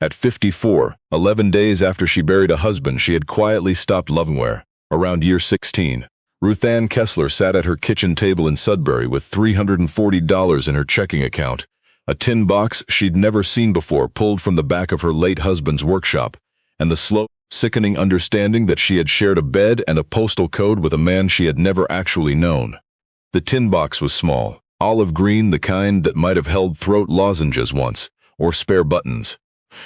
At 54, 11 days after she buried a husband she had quietly stopped loving where, around year 16, Ruthanne Kessler sat at her kitchen table in Sudbury with $340 in her checking account, a tin box she'd never seen before pulled from the back of her late husband's workshop, and the slow, sickening understanding that she had shared a bed and a postal code with a man she had never actually known. The tin box was small, olive green, the kind that might have held throat lozenges once, or spare buttons.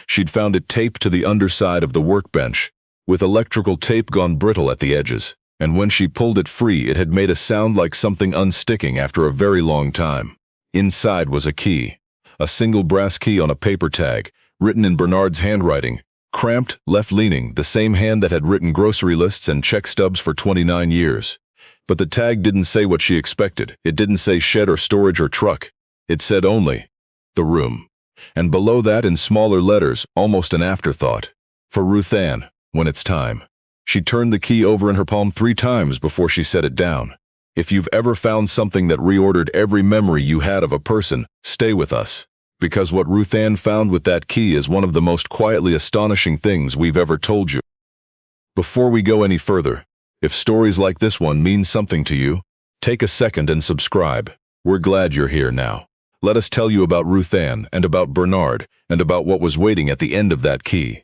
She'd found it taped to the underside of the workbench, with electrical tape gone brittle at the edges, and when she pulled it free it had made a sound like something unsticking after a very long time. Inside was a key, a single brass key on a paper tag, written in Bernard's handwriting, cramped, left-leaning, the same hand that had written grocery lists and check stubs for 29 years. But the tag didn't say what she expected. It didn't say shed or storage or truck. It said only, "The room." And below that in smaller letters, almost an afterthought, "For Ruthanne, when it's time." She turned the key over in her palm 3 times before she set it down. If you've ever found something that reordered every memory you had of a person, stay with us. Because what Ruthanne found with that key is one of the most quietly astonishing things we've ever told you. Before we go any further, if stories like this one mean something to you, take a second and subscribe. We're glad you're here now. Let us tell you about Ruthanne and about Bernard and about what was waiting at the end of that key.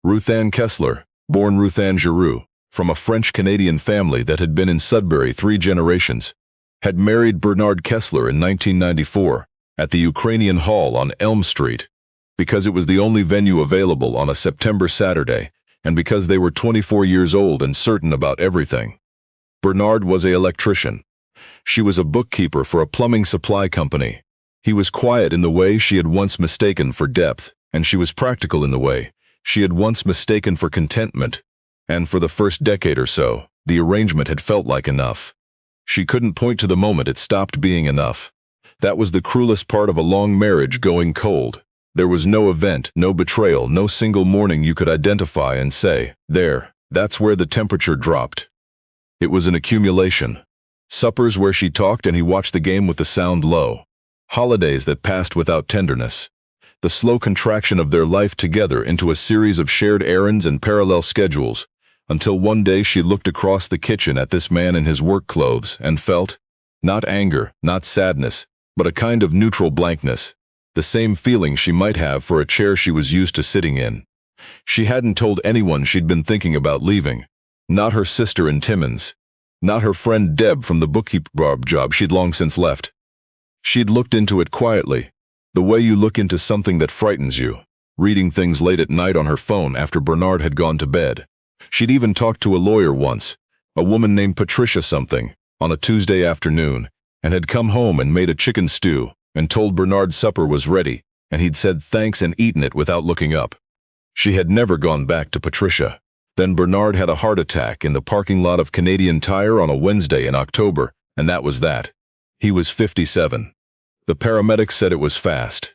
Ruthanne Kessler, born Ruthanne Giroux, from a French-Canadian family that had been in Sudbury 3 generations, had married Bernard Kessler in 1994 at the Ukrainian Hall on Elm Street, because it was the only venue available on a September Saturday, and because they were 24 years old and certain about everything. Bernard was an electrician. She was a bookkeeper for a plumbing supply company. He was quiet in the way she had once mistaken for depth, and she was practical in the way she had once mistaken for contentment. And for the first decade or so, the arrangement had felt like enough. She couldn't point to the moment it stopped being enough. That was the cruelest part of a long marriage going cold. There was no event, no betrayal, no single morning you could identify and say, "There, that's where the temperature dropped." It was an accumulation. Suppers where she talked and he watched the game with the sound low. Holidays that passed without tenderness. The slow contraction of their life together into a series of shared errands and parallel schedules, until one day she looked across the kitchen at this man in his work clothes and felt, not anger, not sadness, but a kind of neutral blankness, the same feeling she might have for a chair she was used to sitting in. She hadn't told anyone she'd been thinking about leaving, not her sister in Timmins, not her friend Deb from the bookkeeper job she'd long since left. She'd looked into it quietly, the way you look into something that frightens you, reading things late at night on her phone after Bernard had gone to bed. She'd even talked to a lawyer once, a woman named Patricia something, on a Tuesday afternoon, and had come home and made a chicken stew, and told Bernard supper was ready, and he'd said thanks and eaten it without looking up. She had never gone back to Patricia. Then Bernard had a heart attack in the parking lot of Canadian Tire on a Wednesday in October, and that was that. He was 57. The paramedics said it was fast.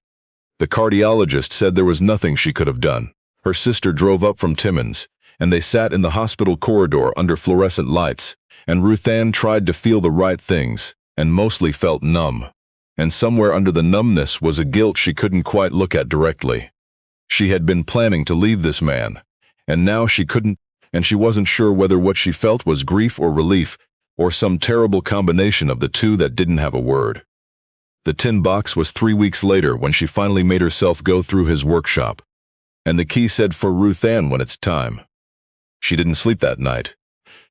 The cardiologist said there was nothing she could have done. Her sister drove up from Timmins, and they sat in the hospital corridor under fluorescent lights, and Ruthanne tried to feel the right things, and mostly felt numb. And somewhere under the numbness was a guilt she couldn't quite look at directly. She had been planning to leave this man, and now she couldn't, and she wasn't sure whether what she felt was grief or relief, or some terrible combination of the two that didn't have a word. The tin box was 3 weeks later when she finally made herself go through his workshop, and the key said, "For Ruthanne, when it's time." She didn't sleep that night.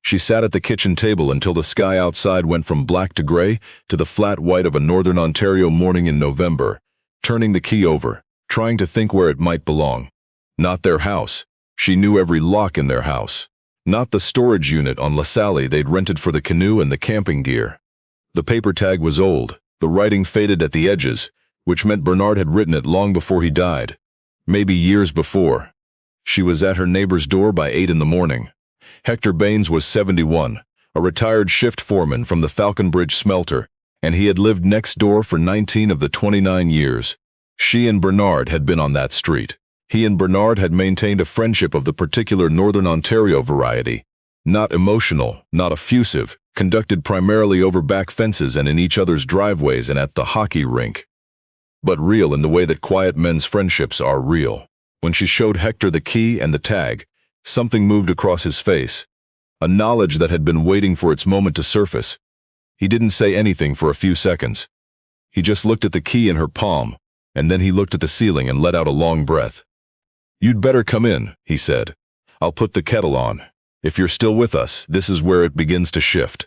She sat at the kitchen table until the sky outside went from black to gray to the flat white of a northern Ontario morning in November, turning the key over, trying to think where it might belong. Not their house. She knew every lock in their house. Not the storage unit on LaSalle they'd rented for the canoe and the camping gear. The paper tag was old, the writing faded at the edges, which meant Bernard had written it long before he died. Maybe years before. She was at her neighbor's door by 8 in the morning. Hector Baines was 71, a retired shift foreman from the Falconbridge smelter, and he had lived next door for 19 of the 29 years. She and Bernard had been on that street. He and Bernard had maintained a friendship of the particular Northern Ontario variety, not emotional, not effusive, conducted primarily over back fences and in each other's driveways and at the hockey rink. But real in the way that quiet men's friendships are real. When she showed Hector the key and the tag, something moved across his face, a knowledge that had been waiting for its moment to surface. He didn't say anything for a few seconds. He just looked at the key in her palm, and then he looked at the ceiling and let out a long breath. "You'd better come in," he said. "I'll put the kettle on. If you're still with us, this is where it begins to shift."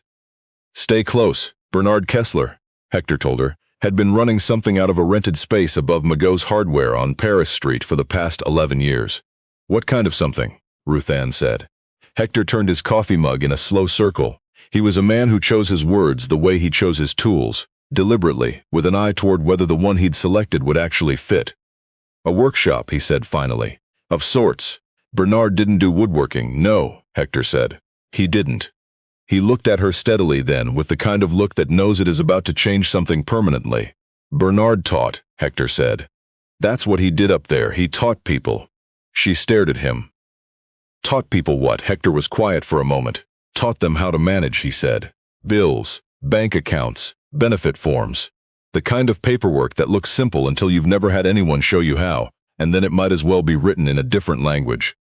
"Stay close." Bernard Kessler, Hector told her, had been running something out of a rented space above Magot's Hardware on Paris Street for the past 11 years. "What kind of something?" Ruthanne said. Hector turned his coffee mug in a slow circle. He was a man who chose his words the way he chose his tools, deliberately, with an eye toward whether the one he'd selected would actually fit. "A workshop," he said finally. "Of sorts. Bernard didn't do woodworking, no," Hector said. "He didn't." He looked at her steadily then, with the kind of look that knows it is about to change something permanently. "Bernard taught," Hector said. "That's what he did up there, he taught people." She stared at him. "Taught people what?" Hector was quiet for a moment. "Taught them how to manage," he said. "Bills, bank accounts, benefit forms. The kind of paperwork that looks simple until you've never had anyone show you how, and then it might as well be written in a different language."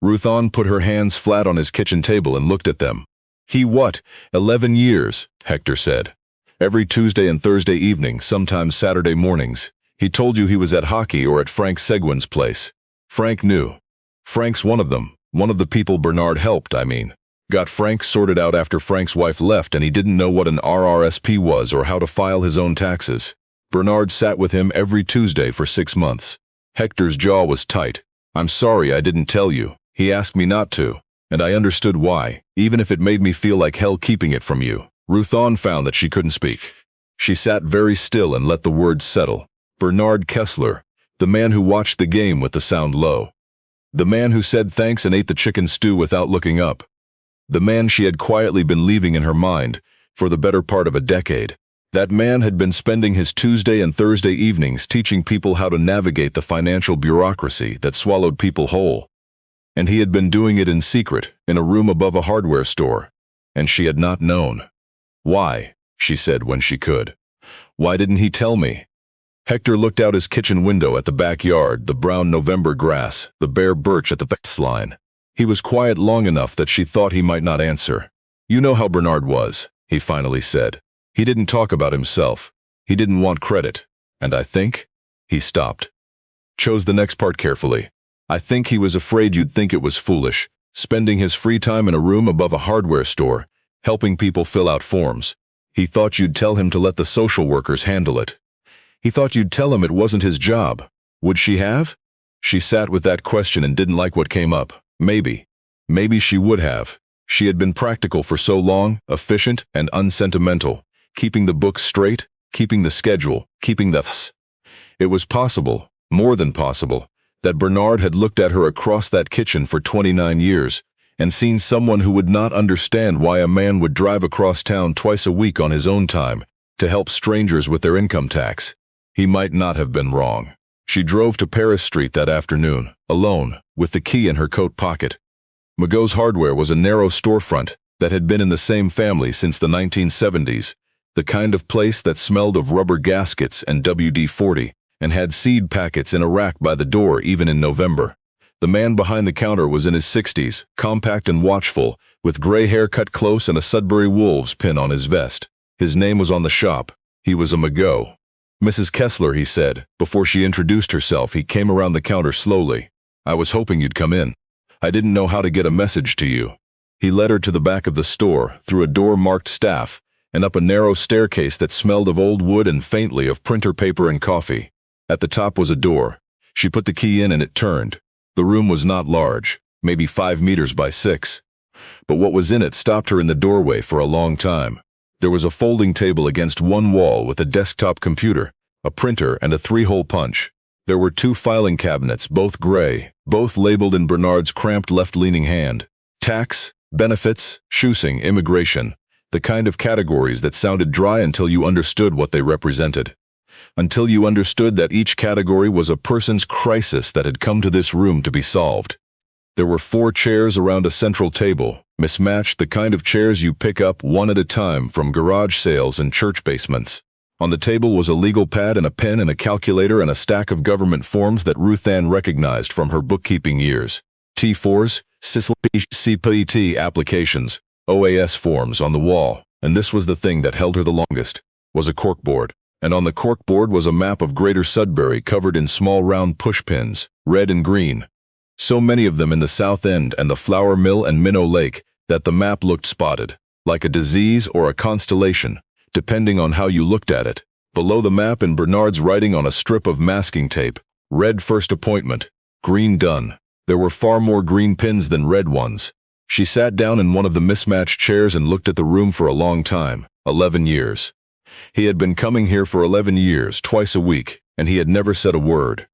Ruthanne put her hands flat on his kitchen table and looked at them. "He what? 11 years, Hector said. "Every Tuesday and Thursday evening, sometimes Saturday mornings. He told you he was at hockey or at Frank Seguin's place. Frank knew. Frank's one of them, one of the people Bernard helped, I mean. Got Frank sorted out after Frank's wife left and he didn't know what an RRSP was or how to file his own taxes. Bernard sat with him every Tuesday for 6 months. Hector's jaw was tight. "I'm sorry I didn't tell you. He asked me not to. And I understood why, even if it made me feel like hell keeping it from you." Ruthanne found that she couldn't speak. She sat very still and let the words settle. Bernard Kessler, the man who watched the game with the sound low. The man who said thanks and ate the chicken stew without looking up. The man she had quietly been leaving in her mind for the better part of a decade. That man had been spending his Tuesday and Thursday evenings teaching people how to navigate the financial bureaucracy that swallowed people whole. And he had been doing it in secret, in a room above a hardware store. And she had not known. "Why?" she said when she could. "Why didn't he tell me?" Hector looked out his kitchen window at the backyard, the brown November grass, the bare birch at the fence line. He was quiet long enough that she thought he might not answer. "You know how Bernard was," he finally said. "He didn't talk about himself. He didn't want credit. And I think—" He stopped. Chose the next part carefully. "I think he was afraid you'd think it was foolish, spending his free time in a room above a hardware store, helping people fill out forms. He thought you'd tell him to let the social workers handle it. He thought you'd tell him it wasn't his job. Would she have?" She sat with that question and didn't like what came up. Maybe. Maybe she would have. She had been practical for so long, efficient and unsentimental, keeping the books straight, keeping the schedule, keeping the th. It was possible, more than possible, that Bernard had looked at her across that kitchen for 29 years and seen someone who would not understand why a man would drive across town twice a week on his own time to help strangers with their income tax. He might not have been wrong. She drove to Paris Street that afternoon, alone, with the key in her coat pocket. Magot's Hardware was a narrow storefront that had been in the same family since the 1970s, the kind of place that smelled of rubber gaskets and WD-40, and had seed packets in a rack by the door even in November. The man behind the counter was in his 60s, compact and watchful, with gray hair cut close and a Sudbury Wolves pin on his vest. His name was on the shop. He was a Magot. "Mrs. Kessler," he said. Before she introduced herself, he came around the counter slowly. "I was hoping you'd come in. I didn't know how to get a message to you." He led her to the back of the store, through a door marked staff, and up a narrow staircase that smelled of old wood and faintly of printer paper and coffee. At the top was a door. She put the key in and it turned. The room was not large, maybe 5 meters by 6. But what was in it stopped her in the doorway for a long time. There was a folding table against one wall with a desktop computer, a printer and a 3-hole punch. There were 2 filing cabinets, both gray, both labeled in Bernard's cramped left-leaning hand. Tax, benefits, shoesing, immigration. The kind of categories that sounded dry until you understood what they represented. Until you understood that each category was a person's crisis that had come to this room to be solved. There were 4 chairs around a central table, mismatched, the kind of chairs you pick up one at a time from garage sales and church basements. On the table was a legal pad and a pen and a calculator and a stack of government forms that Ruthanne recognized from her bookkeeping years. T4s, CPT applications, OAS forms on the wall, and this was the thing that held her the longest, was a corkboard. And on the corkboard was a map of Greater Sudbury covered in small round pushpins, red and green. So many of them in the South End and the flour mill and Minnow Lake that the map looked spotted, like a disease or a constellation, depending on how you looked at it. Below the map in Bernard's writing on a strip of masking tape, red first appointment, green done. There were far more green pins than red ones. She sat down in one of the mismatched chairs and looked at the room for a long time, 11 years. He had been coming here for 11 years, twice a week, and he had never said a word.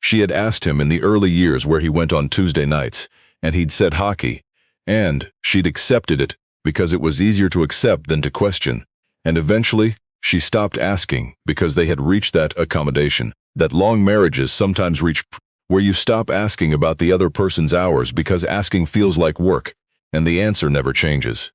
She had asked him in the early years where he went on Tuesday nights, and he'd said hockey, and she'd accepted it because it was easier to accept than to question, and eventually she stopped asking because they had reached that accommodation that long marriages sometimes reach, where you stop asking about the other person's hours because asking feels like work, and the answer never changes.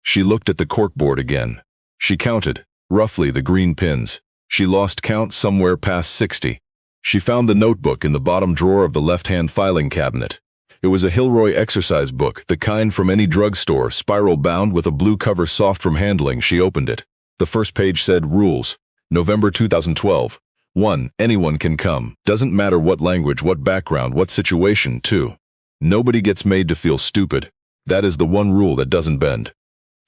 She looked at the corkboard again. She counted, roughly, the green pins. She lost count somewhere past 60. She found the notebook in the bottom drawer of the left-hand filing cabinet. It was a Hilroy exercise book, the kind from any drugstore, spiral-bound with a blue cover soft from handling. She opened it. The first page said, Rules, November 2012. 1. Anyone can come. Doesn't matter what language, what background, what situation. 2. Nobody gets made to feel stupid. That is the one rule that doesn't bend.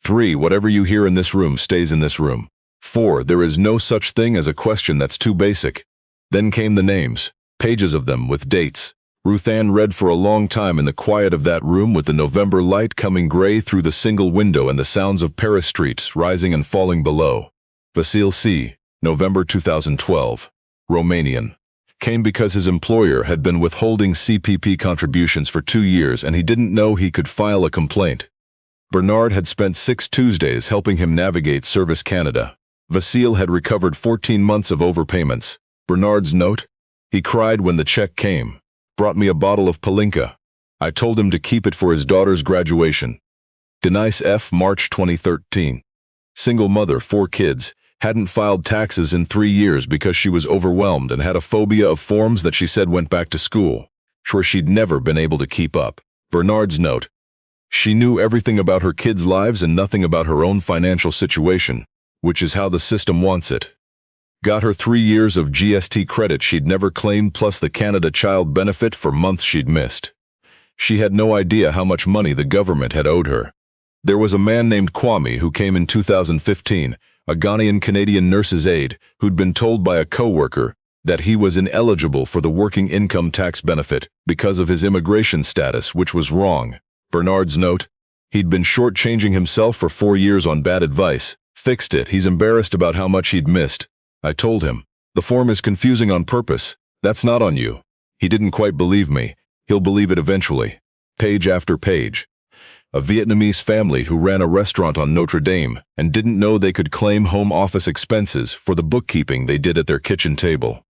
3. Whatever you hear in this room stays in this room. 4. There is no such thing as a question that's too basic. Then came the names, pages of them with dates. Ruthanne read for a long time in the quiet of that room with the November light coming gray through the single window and the sounds of Paris streets rising and falling below. Vasil C., November 2012. Romanian. Came because his employer had been withholding CPP contributions for 2 years and he didn't know he could file a complaint. Bernard had spent 6 Tuesdays helping him navigate Service Canada. Vasil had recovered 14 months of overpayments. Bernard's note? He cried when the check came. Brought me a bottle of Palinka. I told him to keep it for his daughter's graduation. Denise F. March 2013. Single mother, 4 kids, hadn't filed taxes in 3 years because she was overwhelmed and had a phobia of forms that she said went back to school, where she'd never been able to keep up. Bernard's note. She knew everything about her kids' lives and nothing about her own financial situation, which is how the system wants it. Got her 3 years of GST credit she'd never claimed plus the Canada Child Benefit for months she'd missed. She had no idea how much money the government had owed her. There was a man named Kwame who came in 2015, a Ghanaian Canadian nurse's aide, who'd been told by a co-worker that he was ineligible for the working income tax benefit because of his immigration status, which was wrong. Bernard's note. He'd been shortchanging himself for 4 years on bad advice. Fixed it. He's embarrassed about how much he'd missed. I told him, the form is confusing on purpose. That's not on you. He didn't quite believe me. He'll believe it eventually. Page after page. A Vietnamese family who ran a restaurant on Notre Dame and didn't know they could claim home office expenses for the bookkeeping they did at their kitchen table.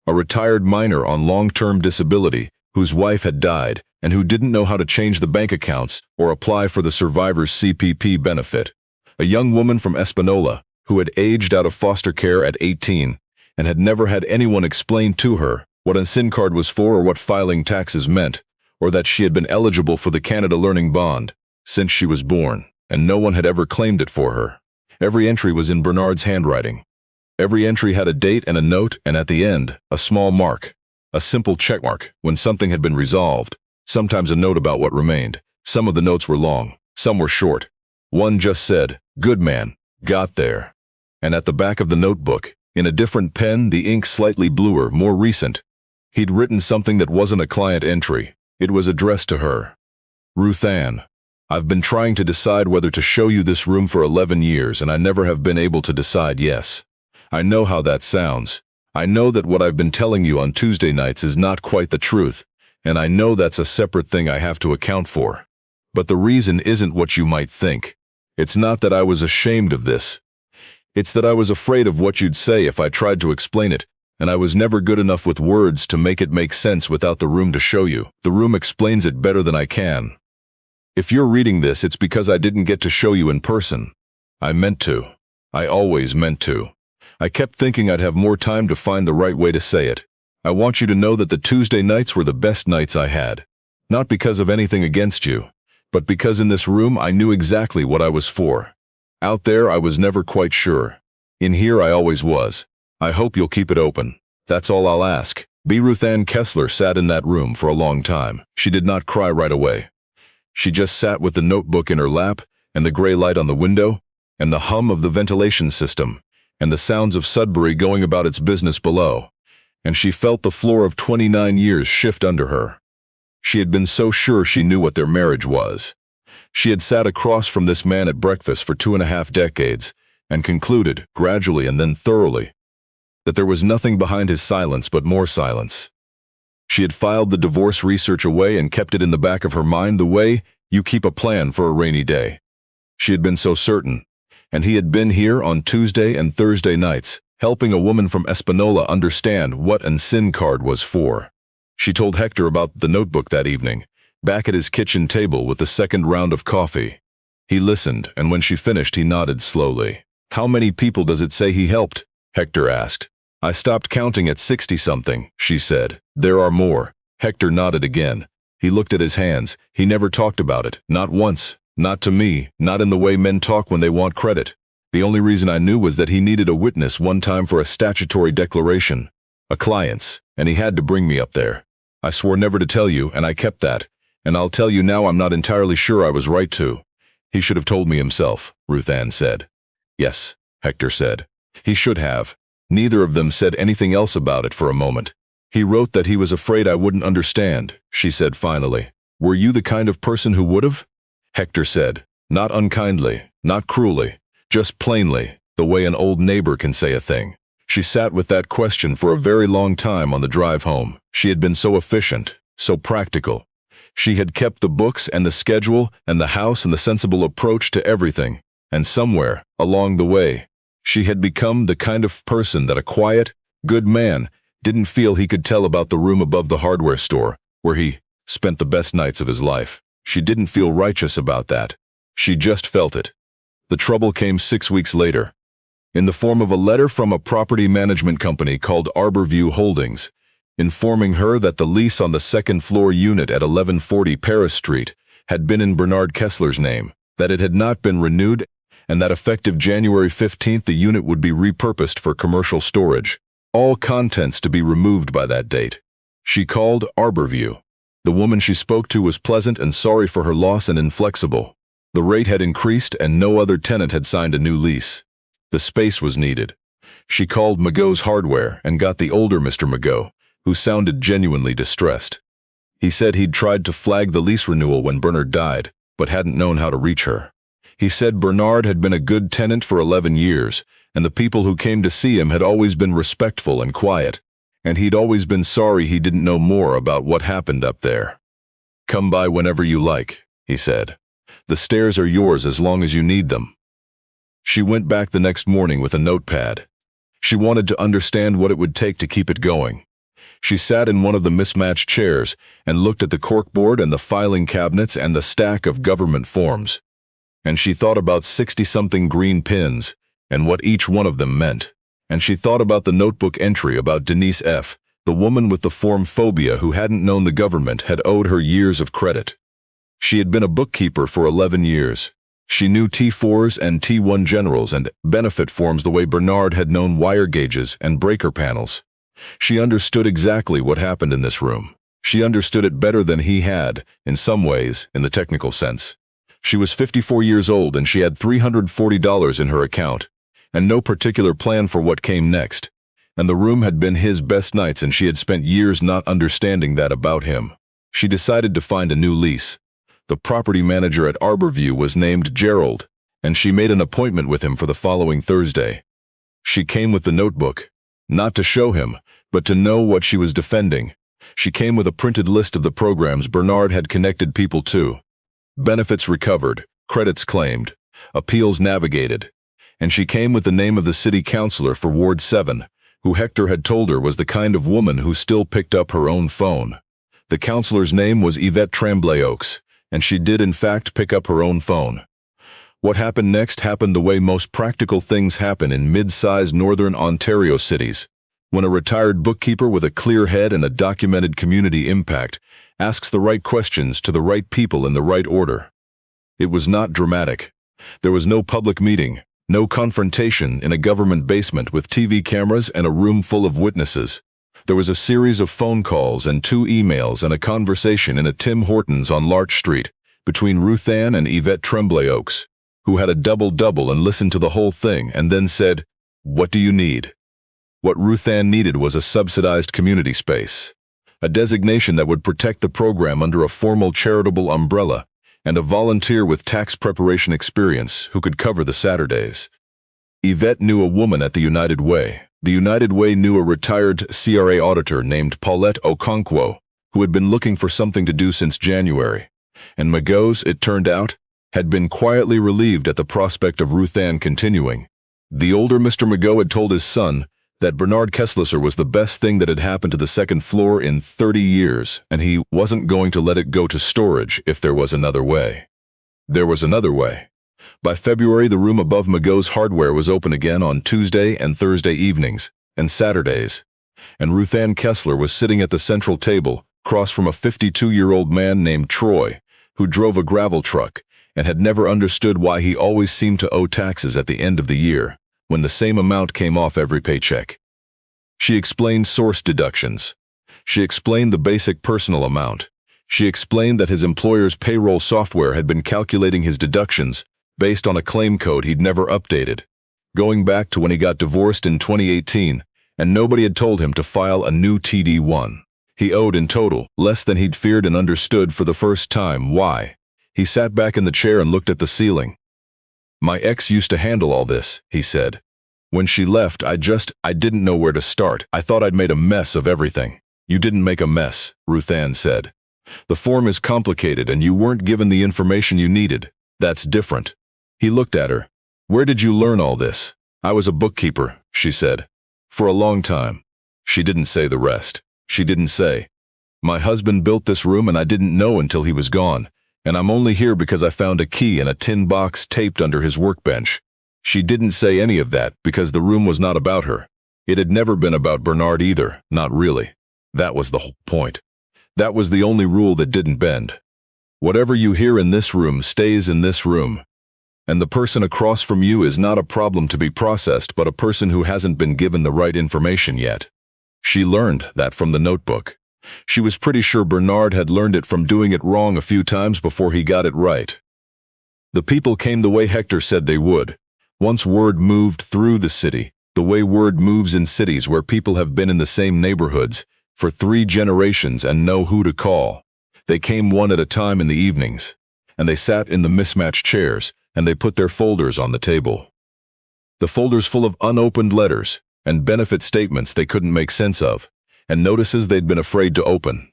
A retired miner on long-term disability whose wife had died and who didn't know how to change the bank accounts or apply for the survivor's CPP benefit. A young woman from Espanola who had aged out of foster care at 18 and had never had anyone explain to her what a SIN card was for or what filing taxes meant, or that she had been eligible for the Canada Learning Bond since she was born, and no one had ever claimed it for her. Every entry was in Bernard's handwriting. Every entry had a date and a note, and at the end, a small mark, a simple check mark when something had been resolved, sometimes a note about what remained. Some of the notes were long, some were short. One just said, "Good man, got there." And at the back of the notebook, in a different pen, the ink slightly bluer, more recent, he'd written something that wasn't a client entry. It was addressed to her. Ruthanne, I've been trying to decide whether to show you this room for 11 years, and I never have been able to decide yes. I know how that sounds. I know that what I've been telling you on Tuesday nights is not quite the truth, and I know that's a separate thing I have to account for. But the reason isn't what you might think. It's not that I was ashamed of this. It's that I was afraid of what you'd say if I tried to explain it, and I was never good enough with words to make it make sense without the room to show you. The room explains it better than I can. If you're reading this, it's because I didn't get to show you in person. I meant to. I always meant to. I kept thinking I'd have more time to find the right way to say it. I want you to know that the Tuesday nights were the best nights I had. Not because of anything against you, but because in this room I knew exactly what I was for. Out there I was never quite sure. In here I always was. I hope you'll keep it open. That's all I'll ask. Ruthanne Kessler sat in that room for a long time. She did not cry right away. She just sat with the notebook in her lap, and the gray light on the window, and the hum of the ventilation system, and the sounds of Sudbury going about its business below. And she felt the floor of 29 years shift under her. She had been so sure she knew what their marriage was. She had sat across from this man at breakfast for 2.5 decades, and concluded, gradually and then thoroughly, that there was nothing behind his silence but more silence. She had filed the divorce research away and kept it in the back of her mind the way you keep a plan for a rainy day. She had been so certain, and he had been here on Tuesday and Thursday nights, helping a woman from Espanola understand what an SIN card was for. She told Hector about the notebook that evening, back at his kitchen table with the second round of coffee. He listened, and when she finished he nodded slowly. "How many people does it say he helped?" Hector asked. "I stopped counting at 60-something, she said. "There are more." Hector nodded again. He looked at his hands. He never talked about it, not once, not to me, not in the way men talk when they want credit. The only reason I knew was that he needed a witness one time for a statutory declaration, a client's, and he had to bring me up there. I swore never to tell you, and I kept that, and I'll tell you now I'm not entirely sure I was right to. He should have told me himself, Ruthanne said. Yes, Hector said. He should have. Neither of them said anything else about it for a moment. He wrote that he was afraid I wouldn't understand, she said finally. Were you the kind of person who would have? Hector said, not unkindly, not cruelly, just plainly, the way an old neighbor can say a thing. She sat with that question for a very long time on the drive home. She had been so efficient, so practical. She had kept the books and the schedule and the house and the sensible approach to everything. And somewhere, along the way, she had become the kind of person that a quiet, good man didn't feel he could tell about the room above the hardware store, where he spent the best nights of his life. She didn't feel righteous about that. She just felt it. The trouble came 6 weeks later, in the form of a letter from a property management company called Arborview Holdings, informing her that the lease on the second-floor unit at 1140 Paris Street had been in Bernard Kessler's name, that it had not been renewed, and that effective January 15th the unit would be repurposed for commercial storage, all contents to be removed by that date. She called Arborview. The woman she spoke to was pleasant and sorry for her loss and inflexible. The rate had increased and no other tenant had signed a new lease. The space was needed. She called Mageau's Hardware and got the older Mr. Mageau, who sounded genuinely distressed. He said he'd tried to flag the lease renewal when Bernard died, but hadn't known how to reach her. He said Bernard had been a good tenant for 11 years, and the people who came to see him had always been respectful and quiet, and he'd always been sorry he didn't know more about what happened up there. Come by whenever you like, he said. The stairs are yours as long as you need them. She went back the next morning with a notepad. She wanted to understand what it would take to keep it going. She sat in one of the mismatched chairs and looked at the corkboard and the filing cabinets and the stack of government forms. And she thought about 60-something green pins and what each one of them meant. And she thought about the notebook entry about Denise F., the woman with the form phobia who hadn't known the government had owed her years of credit. She had been a bookkeeper for 11 years. She knew T4s and T1 generals and benefit forms the way Bernard had known wire gauges and breaker panels. She understood exactly what happened in this room. She understood it better than he had, in some ways, in the technical sense. She was 54 years old and she had $340 in her account, and no particular plan for what came next. And the room had been his best nights and she had spent years not understanding that about him. She decided to find a new lease. The property manager at Arborview was named Gerald, and she made an appointment with him for the following Thursday. She came with the notebook, not to show him, but to know what she was defending. She came with a printed list of the programs Bernard had connected people to. Benefits recovered, credits claimed, appeals navigated. And she came with the name of the city councilor for Ward 7, who Hector had told her was the kind of woman who still picked up her own phone. The councilor's name was Yvette Tremblay Oaks, and she did in fact pick up her own phone. What happened next happened the way most practical things happen in mid-sized northern Ontario cities, when a retired bookkeeper with a clear head and a documented community impact asks the right questions to the right people in the right order. It was not dramatic. There was no public meeting, no confrontation in a government basement with TV cameras and a room full of witnesses. There was a series of phone calls and 2 emails and a conversation in a Tim Hortons on Larch Street between Ruthanne and Yvette Tremblay-Oaks, who had a double-double and listened to the whole thing and then said, "What do you need?" What Ruthanne needed was a subsidized community space, a designation that would protect the program under a formal charitable umbrella, and a volunteer with tax preparation experience who could cover the Saturdays. Yvette knew a woman at the United Way. The United Way knew a retired CRA auditor named Paulette Okonkwo, who had been looking for something to do since January. And Magos, it turned out, had been quietly relieved at the prospect of Ruthanne continuing. The older Mr. Mago had told his son that Bernard Kessler was the best thing that had happened to the second floor in 30 years, and he wasn't going to let it go to storage if there was another way. There was another way. By February, the room above Mago's hardware was open again on Tuesday and Thursday evenings, and Saturdays. And Ruthanne Kessler was sitting at the central table, across from a 52-year-old man named Troy, who drove a gravel truck, and had never understood why he always seemed to owe taxes at the end of the year, when the same amount came off every paycheck. She explained source deductions. She explained the basic personal amount. She explained that his employer's payroll software had been calculating his deductions based on a claim code he'd never updated, going back to when he got divorced in 2018, and nobody had told him to file a new TD1. He owed in total less than he'd feared and understood for the first time why. He sat back in the chair and looked at the ceiling. "My ex used to handle all this," he said. "When she left, I didn't know where to start. I thought I'd made a mess of everything." "You didn't make a mess," Ruthanne said. "The form is complicated and you weren't given the information you needed. That's different." He looked at her. "Where did you learn all this?" "I was a bookkeeper," she said. "For a long time." She didn't say the rest. She didn't say, "My husband built this room and I didn't know until he was gone, and I'm only here because I found a key in a tin box taped under his workbench." She didn't say any of that because the room was not about her. It had never been about Bernard either, not really. That was the whole point. That was the only rule that didn't bend. Whatever you hear in this room stays in this room. And the person across from you is not a problem to be processed, but a person who hasn't been given the right information yet. She learned that from the notebook. She was pretty sure Bernard had learned it from doing it wrong a few times before he got it right. The people came the way Hector said they would. Once word moved through the city, the way word moves in cities where people have been in the same neighborhoods for 3 generations and know who to call. They came one at a time in the evenings, and they sat in the mismatched chairs, and they put their folders on the table. The folders full of unopened letters and benefit statements they couldn't make sense of, and notices they'd been afraid to open.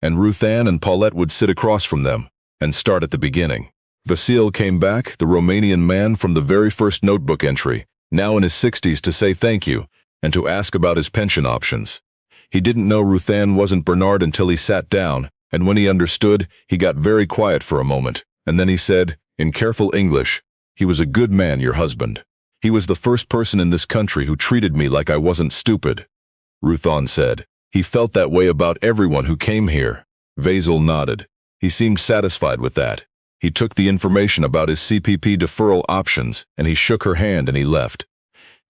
And Ruthanne and Paulette would sit across from them and start at the beginning. Vasil came back, the Romanian man from the very first notebook entry, now in his 60s, to say thank you and to ask about his pension options. He didn't know Ruthanne wasn't Bernard until he sat down, and when he understood, he got very quiet for a moment, and then he said, in careful English, "He was a good man, your husband. He was the first person in this country who treated me like I wasn't stupid." Ruthanne said, "He felt that way about everyone who came here." Vasil nodded. He seemed satisfied with that. He took the information about his CPP deferral options, and he shook her hand and he left.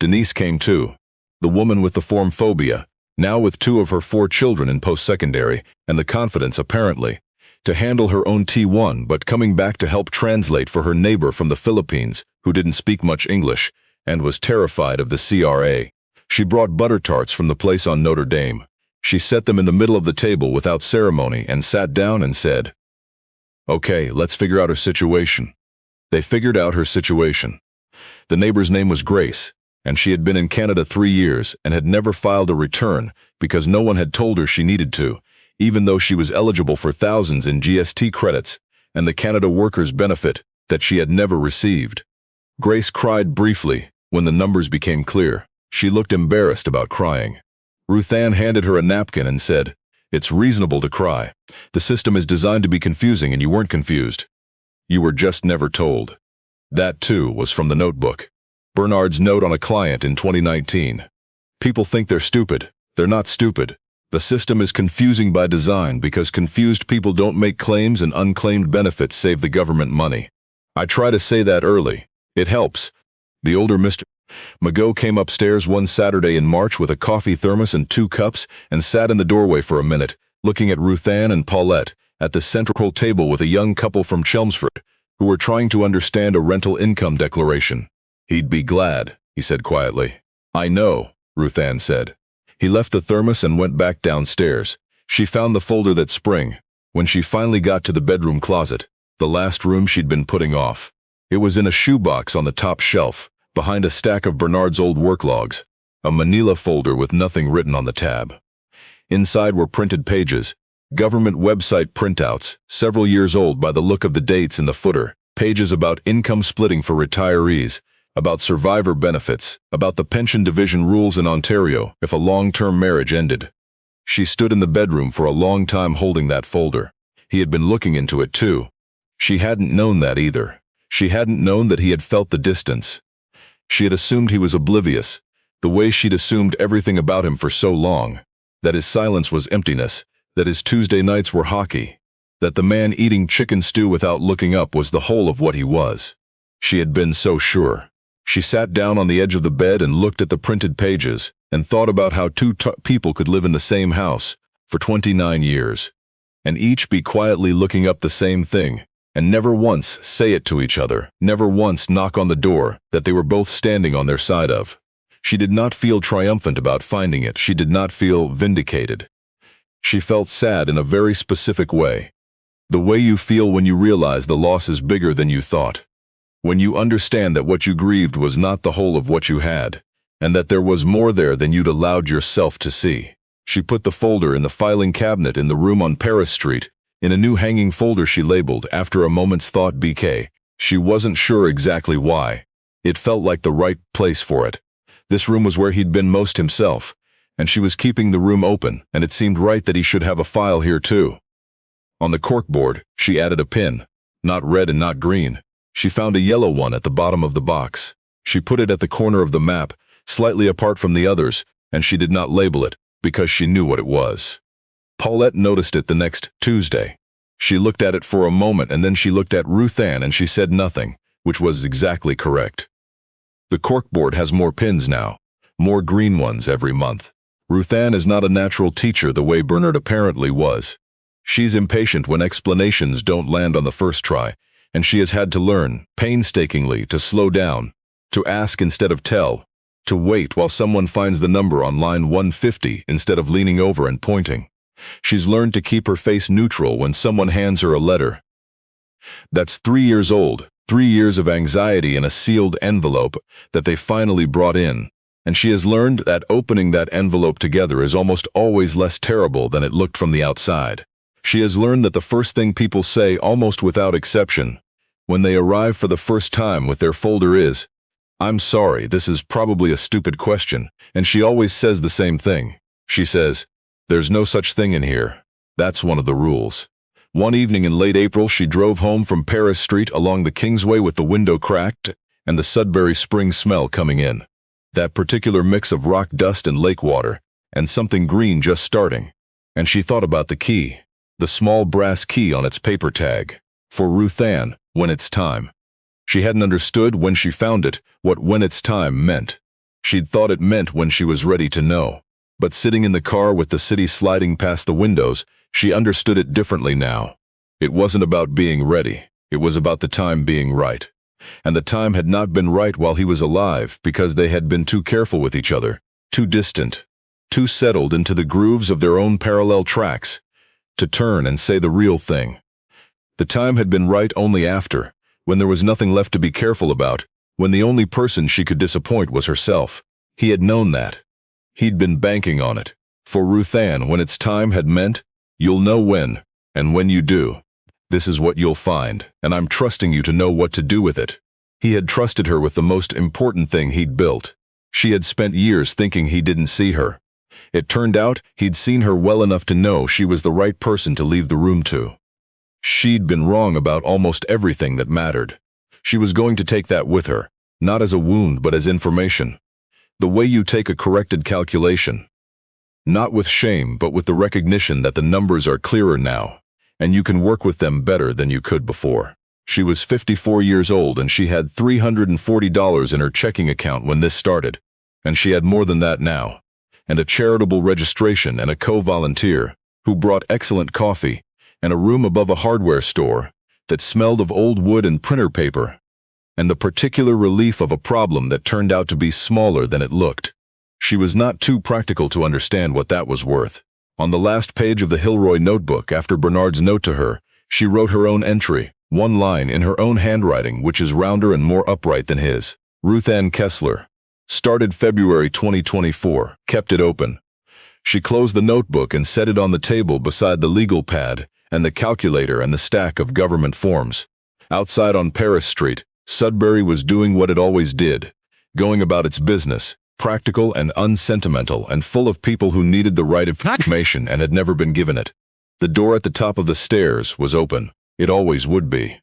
Denise came too, the woman with the form phobia, now with 2 of her 4 children in post-secondary, and the confidence, apparently, to handle her own T1, but coming back to help translate for her neighbor from the Philippines, who didn't speak much English, and was terrified of the CRA. She brought butter tarts from the place on Notre Dame. She set them in the middle of the table without ceremony and sat down and said, "Okay, let's figure out her situation." They figured out her situation. The neighbor's name was Grace, and she had been in Canada 3 years and had never filed a return because no one had told her she needed to, even though she was eligible for thousands in GST credits and the Canada Workers' Benefit that she had never received. Grace cried briefly when the numbers became clear. She looked embarrassed about crying. Ruthanne handed her a napkin and said, "It's reasonable to cry. The system is designed to be confusing and you weren't confused. You were just never told." That, too, was from the notebook. Bernard's note on a client in 2019. People think they're stupid. They're not stupid. The system is confusing by design because confused people don't make claims and unclaimed benefits save the government money. I try to say that early. It helps. The older Mr. Mago came upstairs one Saturday in March with a coffee thermos and 2 cups and sat in the doorway for a minute, looking at Ruthanne and Paulette at the central table with a young couple from Chelmsford who were trying to understand a rental income declaration. "He'd be glad," he said quietly. "I know," Ruthanne said. He left the thermos and went back downstairs. She found the folder that spring, when she finally got to the bedroom closet, the last room she'd been putting off. It was in a shoebox on the top shelf, behind a stack of Bernard's old work logs, a manila folder with nothing written on the tab. Inside were printed pages, government website printouts, several years old by the look of the dates in the footer, pages about income splitting for retirees, about survivor benefits, about the pension division rules in Ontario if a long-term marriage ended. She stood in the bedroom for a long time holding that folder. He had been looking into it too. She hadn't known that either. She hadn't known that he had felt the distance. She had assumed he was oblivious, the way she'd assumed everything about him for so long, that his silence was emptiness, that his Tuesday nights were hockey, that the man eating chicken stew without looking up was the whole of what he was. She had been so sure. She sat down on the edge of the bed and looked at the printed pages and thought about how two people could live in the same house for 29 years, and each be quietly looking up the same thing, and never once say it to each other, never once knock on the door that they were both standing on their side of. She did not feel triumphant about finding it. She did not feel vindicated. She felt sad in a very specific way. The way you feel when you realize the loss is bigger than you thought. When you understand that what you grieved was not the whole of what you had, and that there was more there than you'd allowed yourself to see. She put the folder in the filing cabinet in the room on Paris Street, in a new hanging folder she labeled, after a moment's thought, BK. She wasn't sure exactly why. It felt like the right place for it. This room was where he'd been most himself, and she was keeping the room open, and it seemed right that he should have a file here too. On the corkboard, she added a pin, not red and not green. She found a yellow one at the bottom of the box. She put it at the corner of the map, slightly apart from the others, and she did not label it, because she knew what it was. Paulette noticed it the next Tuesday. She looked at it for a moment, and then she looked at Ruthanne and she said nothing, which was exactly correct. The corkboard has more pins now, more green ones every month. Ruthanne is not a natural teacher the way Bernard apparently was. She's impatient when explanations don't land on the first try, and she has had to learn, painstakingly, to slow down, to ask instead of tell, to wait while someone finds the number on line 150 instead of leaning over and pointing. She's learned to keep her face neutral when someone hands her a letter. That's 3 years old, 3 years of anxiety in a sealed envelope that they finally brought in, and she has learned that opening that envelope together is almost always less terrible than it looked from the outside. She has learned that the first thing people say, almost without exception, when they arrive for the first time with their folder is, "I'm sorry, this is probably a stupid question," and she always says the same thing. She says, "There's no such thing in here." That's one of the rules. One evening in late April, she drove home from Paris Street along the Kingsway with the window cracked and the Sudbury spring smell coming in. That particular mix of rock dust and lake water, and something green just starting. And she thought about the key, the small brass key on its paper tag. For Ruthanne, when it's time. She hadn't understood when she found it what "when it's time" meant. She'd thought it meant when she was ready to know. But sitting in the car with the city sliding past the windows, she understood it differently now. It wasn't about being ready. It was about the time being right. And the time had not been right while he was alive because they had been too careful with each other, too distant, too settled into the grooves of their own parallel tracks, to turn and say the real thing. The time had been right only after, when there was nothing left to be careful about, when the only person she could disappoint was herself. He had known that. He'd been banking on it. For Ruthanne, when it's time had meant, "You'll know when, and when you do, this is what you'll find, and I'm trusting you to know what to do with it." He had trusted her with the most important thing he'd built. She had spent years thinking he didn't see her. It turned out he'd seen her well enough to know she was the right person to leave the room to. She'd been wrong about almost everything that mattered. She was going to take that with her, not as a wound but as information. The way you take a corrected calculation. Not with shame, but with the recognition that the numbers are clearer now, and you can work with them better than you could before. She was 54 years old and she had $340 in her checking account when this started, and she had more than that now, and a charitable registration and a co-volunteer who brought excellent coffee and a room above a hardware store that smelled of old wood and printer paper, and the particular relief of a problem that turned out to be smaller than it looked. She was not too practical to understand what that was worth. On the last page of the Hilroy notebook after Bernard's note to her, she wrote her own entry, one line in her own handwriting, which is rounder and more upright than his. Ruthanne Kessler. Started February 2024, kept it open. She closed the notebook and set it on the table beside the legal pad and the calculator and the stack of government forms. Outside on Paris Street, Sudbury was doing what it always did, going about its business, practical and unsentimental and full of people who needed the right information and had never been given it. The door at the top of the stairs was open. It always would be.